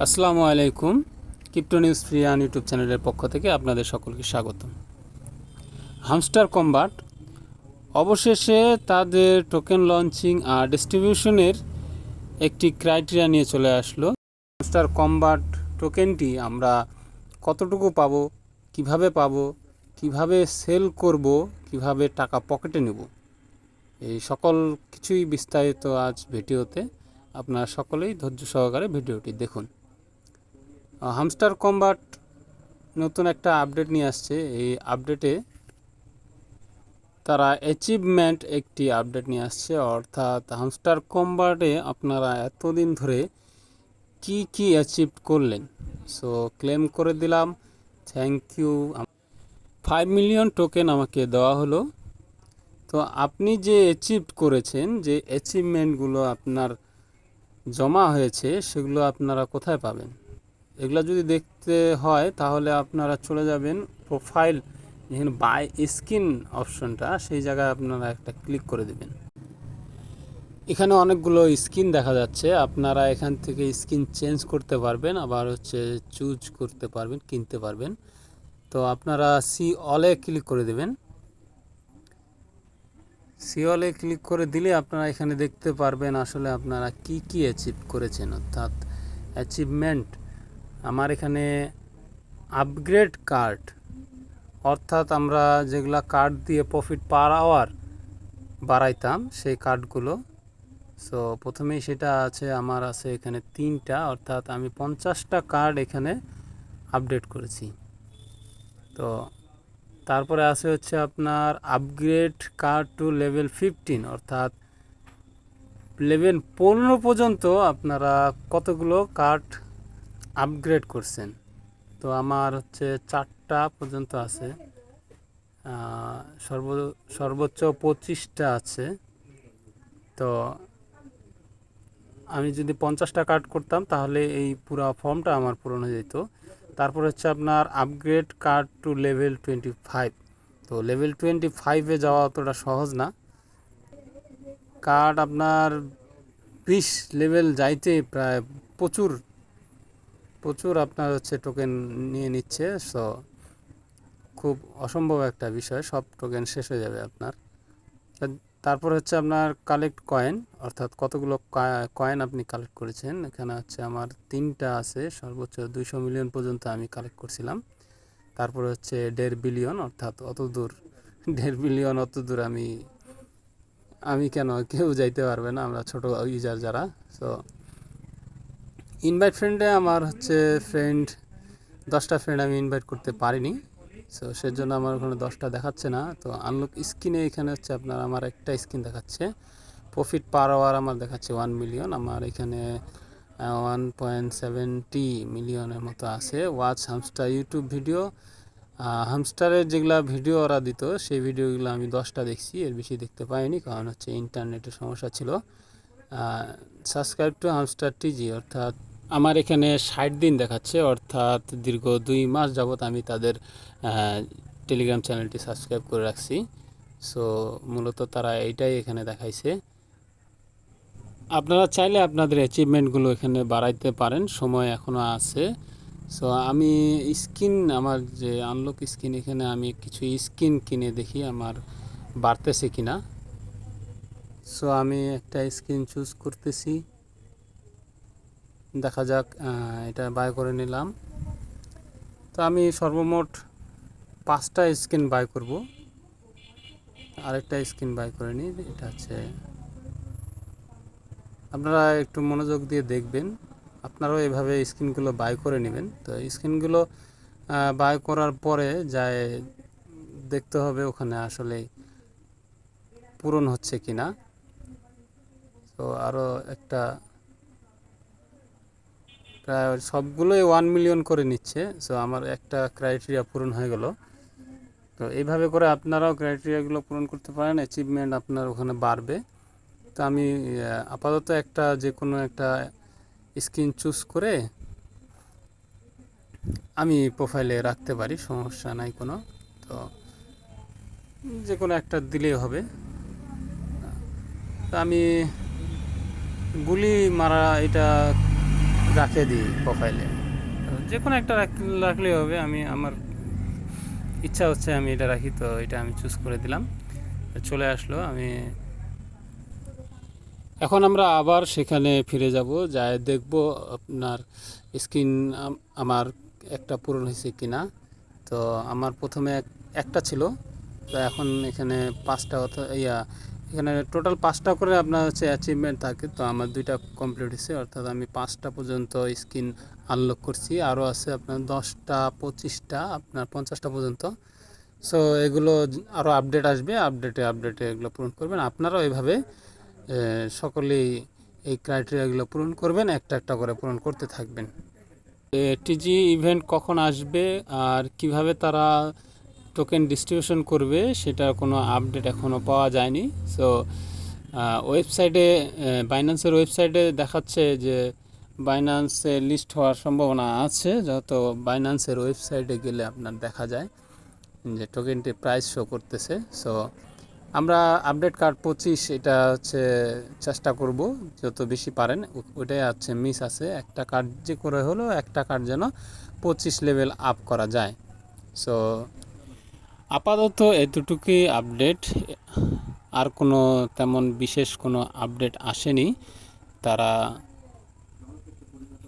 আসসালামু আলাইকুম। Crypto news ফ্রিয়ান YouTube চ্যানেলের পক্ষ থেকে আপনাদের সকলকে স্বাগত। হামস্টার কম্বাট অবশেষে তাদের টোকেন লঞ্চিং আর ডিস্ট্রিবিউশনের একটি ক্রাইটেরিয়া নিয়ে চলে আসলো। হামস্টার কম্বাট টোকেনটি আমরা কতটুকু পাবো, কিভাবে সেল করব, কিভাবে টাকা পকেটে নেব, এই সকল কিছুই বিস্তারিত আজ ভিডিওতে। আপনারা সকলেই ধৈর্য সহকারে ভিডিওটি দেখুন। হামস্টার কম্বাট নতুন একটা আপডেট নিয়ে আসছে। এই আপডেটে তারা অ্যাচিভমেন্ট একটি আপডেট নিয়ে আসছে, অর্থাৎ হামস্টার কম্বাটে আপনারা এতদিন ধরে কি অ্যাচিভ করলেন, সো ক্লেম করে দিলাম, থ্যাংক ইউ। 5 মিলিয়ন টোকেন আমাকে দেওয়া হলো। তো আপনি যে অ্যাচিভ করেছেন, যে অ্যাচিভমেন্টগুলো আপনার জমা হয়েছে, সেগুলো আপনারা কোথায় পাবেন? এগুলো যদি দেখতে হয় তাহলে আপনারা চলে যাবেন প্রোফাইল, যেখানে বাই স্কিন অপশনটা, সেই জায়গায় আপনারা একটা ক্লিক করে দেবেন। এখানে অনেকগুলো স্কিন দেখা যাচ্ছে, আপনারা এখান থেকে স্কিন চেঞ্জ করতে পারবেন, আবার চুজ করতে পারবেন, কিনতে পারবেন। তো আপনারা সি অলে ক্লিক করে দেবেন। সি অলে ক্লিক করে দিলে আপনারা এখানে দেখতে পারবেন আসলে আপনারা কি অ্যাচিভ করেছেন, অর্থাৎ অ্যাচিভমেন্ট। আমার এখানে আপগ্রেড কার্ড, অর্থাৎ আমরা যেগুলা কার্ড দিয়ে প্রফিট পার আওয়ার বাড়াইতাম সেই কার্ডগুলো। সো প্রথমেই সেটা আছে, আমার আছে এখানে 3টা, অর্থাৎ আমি 50টা কার্ড এখানে আপডেট করেছি। তো তারপরে আছে আপনার আপগ্রেড কার্ড টু লেভেল 15, অর্থাৎ লেভেল 15 পর্যন্ত আপনারা কতগুলো কার্ড আপগ্রেড করছেন। তো আমার 4টা পর্যন্ত আছে, সর্বোচ্চ 25টা আছে। তো আমি যদি 50টা কার্ড করতাম তাহলে এই পুরো ফর্মটা আমার পূরণ হয়ে যেত। তারপর আপনার আপগ্রেড কার্ড টু লেভেল 25। তো লেভেল 25-এ যাওয়া অতটা সহজ না। কার্ড আপনার 20 লেভেল যাইতে প্রায় প্রচুর আপনার টোকেন নিয়ে নিচ্ছে। সো খুব অসম্ভব একটা বিষয়, সব টোকেন শেষ হয়ে যাবে আপনার। তারপর আপনার কালেক্ট কয়েন, অর্থাৎ কতগুলো কয়েন আপনি কালেক্ট করেছেন। এখানে আমার 3টা আছে, সর্বোচ্চ 200 মিলিয়ন পর্যন্ত আমি কালেক্ট করছিলাম। তারপর 1.5 বিলিয়ন, অর্থাৎ অত দূর 1.5 বিলিয়ন, অত দূর আমি কেন, কেউ যাইতে পারবে না, আমরা ছোট ইউজার যারা। সো ইনভাইট ফ্রেন্ডে আমার 10টা ফ্রেন্ড আমি ইনভাইট করতে পারিনি। সো সেজন্য আমার ওখানে 10টা দেখাচ্ছে না। তো আনলক স্ক্রিনে এখানে আপনার আমার একটা স্ক্রিন দেখাচ্ছে। প্রফিট পার আওয়ার আমার দেখাচ্ছে 1 মিলিয়ন। আমার এখানে 1.70 মিলিয়নের মতো আছে। ওয়াচ হামস্টার ইউটিউব ভিডিও, হামস্টারের যেগুলা ভিডিও ওরা দিত সেই ভিডিওগুলো আমি 10টা দেখছি, এর বেশি দেখতে পাইনি, কারণ ইন্টারনেটের সমস্যা ছিল। সাবস্ক্রাইব টু হামস্টার টিজি, অর্থাৎ আমার এখানে 60 দিন দেখাচ্ছে, অর্থাৎ দীর্ঘ 2 মাস যাবত আমি তাদের টেলিগ্রাম চ্যানেলটি সাবস্ক্রাইব করে রাখছি। সো মূলত তারা এইটাই এখানে দেখাইছে। আপনারা চাইলে আপনাদের অ্যাচিভমেন্টগুলো এখানে বাড়াইতে পারেন, সময় এখনও আছে। সো আমি আমার যে আনলক স্কিন, এখানে আমি কিছু স্কিন কিনে দেখি আমার বাড়তেছে কিনা। সো আমি একটা স্কিন চুজ করতেছি, দেখা যাক। এটা বাই করে নিলাম। তো আমি সর্বমোট 5টা স্কিন বাই করব। আরেকটা স্কিন বাই করে নিই। এটা আপনারা একটু মনোযোগ দিয়ে দেখবেন, আপনারাও এভাবে স্কিনগুলো বাই করে নেবেন। তো স্কিনগুলো বাই করার পরে যায় দেখতে হবে ওখানে আসলে পূরণ হচ্ছে কিনা। তো আরও একটা, প্রায় সবগুলোই 1 মিলিয়ন করে নিচ্ছে। সো আমার একটা ক্রাইটেরিয়া পূরণ হয়ে গেল। তো এইভাবে করে আপনারাও ক্রাইটেরিয়াগুলো পূরণ করতে পারেন, অ্যাচিভমেন্ট আপনার ওখানে বাড়বে। তো আমি আপাতত যে কোনো একটা স্ক্রিন চুজ করে আমি প্রোফাইলে রাখতে পারি, সমস্যা নাই কোনো। তো যে কোনো একটা দিলেই হবে। তো আমি গুলি মারা এটা রাখে দিই প্রোফাইলে। যে কোনো একটা রাখলেই হবে। আমি আমার ইচ্ছা হচ্ছে আমি এটা রাখি, তো এটা আমি চুজ করে দিলাম, চলে আসলো। এখন আমরা আবার সেখানে ফিরে যাব, যাই দেখব আপনার স্ক্রিন আমার একটা পূরণ হয়েছে কিনা। তো আমার প্রথমে একটা ছিল, তো এখন এখানে 5টা এখানে টোটাল 5টা করে আপনার হচ্ছে অ্যাচিভমেন্ট থাকে। তো আমার 2টা কমপ্লিট হয়েছে, অর্থাৎ আমি 5টা পর্যন্ত স্ক্রিন আনলক করছি। আরও আছে আপনার 10টা, 25টা, আপনার 50টা পর্যন্ত। সো এগুলো আরও আপডেট আসবে, আপডেটে এগুলো পূরণ করবেন। আপনারাও এভাবে সকলেই এই ক্রাইটেরিয়াগুলো পূরণ করবেন, একটা একটা করে পূরণ করতে থাকবেন। টিজি ইভেন্ট কখন আসবে আর কিভাবে তারা টোকেন ডিস্ট্রিবিউশন করবে সেটার কোনো আপডেট এখনও পাওয়া যায়নি। সো ওয়েবসাইটে, বাইন্যান্সের ওয়েবসাইটে দেখাচ্ছে যে বাইন্যান্সে লিস্ট হওয়ার সম্ভাবনা আছে। যত বাইন্যান্সের ওয়েবসাইটে গেলে আপনার দেখা যায় যে টোকেনটি প্রাইস শো করতেছে। সো আমরা আপডেট কার্ড 25 এটা হচ্ছে চেষ্টা করব যত বেশি পারেন। ওইটাই আছে, মিস আছে একটা কার্ড, যে করে হলো একটা কার্ড যেন 25 লেভেল আপ করা যায়। সো আপাতত এতটুকুই আপডেট, আর কোনো তেমন বিশেষ কোনো আপডেট আসেনি। তারা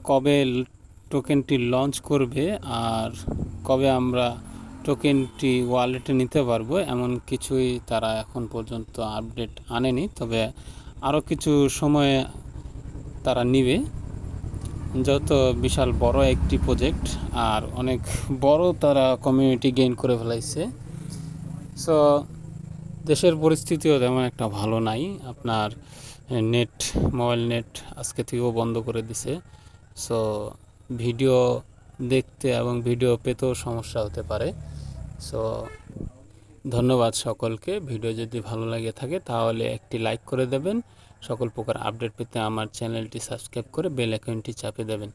কবে টোকেনটি লঞ্চ করবে আর কবে আমরা টোকেনটি ওয়ালেটে নিতে পারবো এমন কিছুই তারা এখন পর্যন্ত আপডেট আনেনি। তবে আরও কিছু সময় তারা নিবে। যত বিশাল বড় একটি প্রজেক্ট আর অনেক বড়, তারা কমিউনিটি গেইন করে ফেলাইছে। সো দেশের পরিস্থিতিও তেমন একটা ভালো নাই। আপনার নেট, মোবাইল নেট আজকে থেকেও বন্ধ করে দিছে। সো ভিডিও দেখতে এবং ভিডিও পেতেও সমস্যা হতে পারে। সো ধন্যবাদ সকলকে। ভিডিও যদি ভালো লাগে থাকে তাহলে একটি লাইক করে দেবেন। সকল প্রকার আপডেট পেতে আমার চ্যানেলটি সাবস্ক্রাইব করে বেল আইকনটি চাপে দেবেন।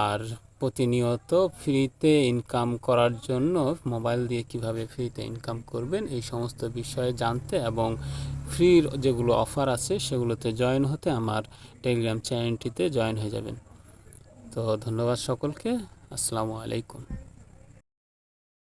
আর প্রতিনিয়ত ফ্রিতে ইনকাম করার জন্য, মোবাইল দিয়ে কিভাবে ফ্রিতে ইনকাম করবেন এই সমস্ত বিষয়ে জানতে এবং ফ্রির যেগুলো অফার আছে সেগুলোতে জয়েন হতে আমার টেলিগ্রাম চ্যানেলটিতে জয়েন হয়ে যাবেন। তো ধন্যবাদ সকলকে। আসসালামু আলাইকুম।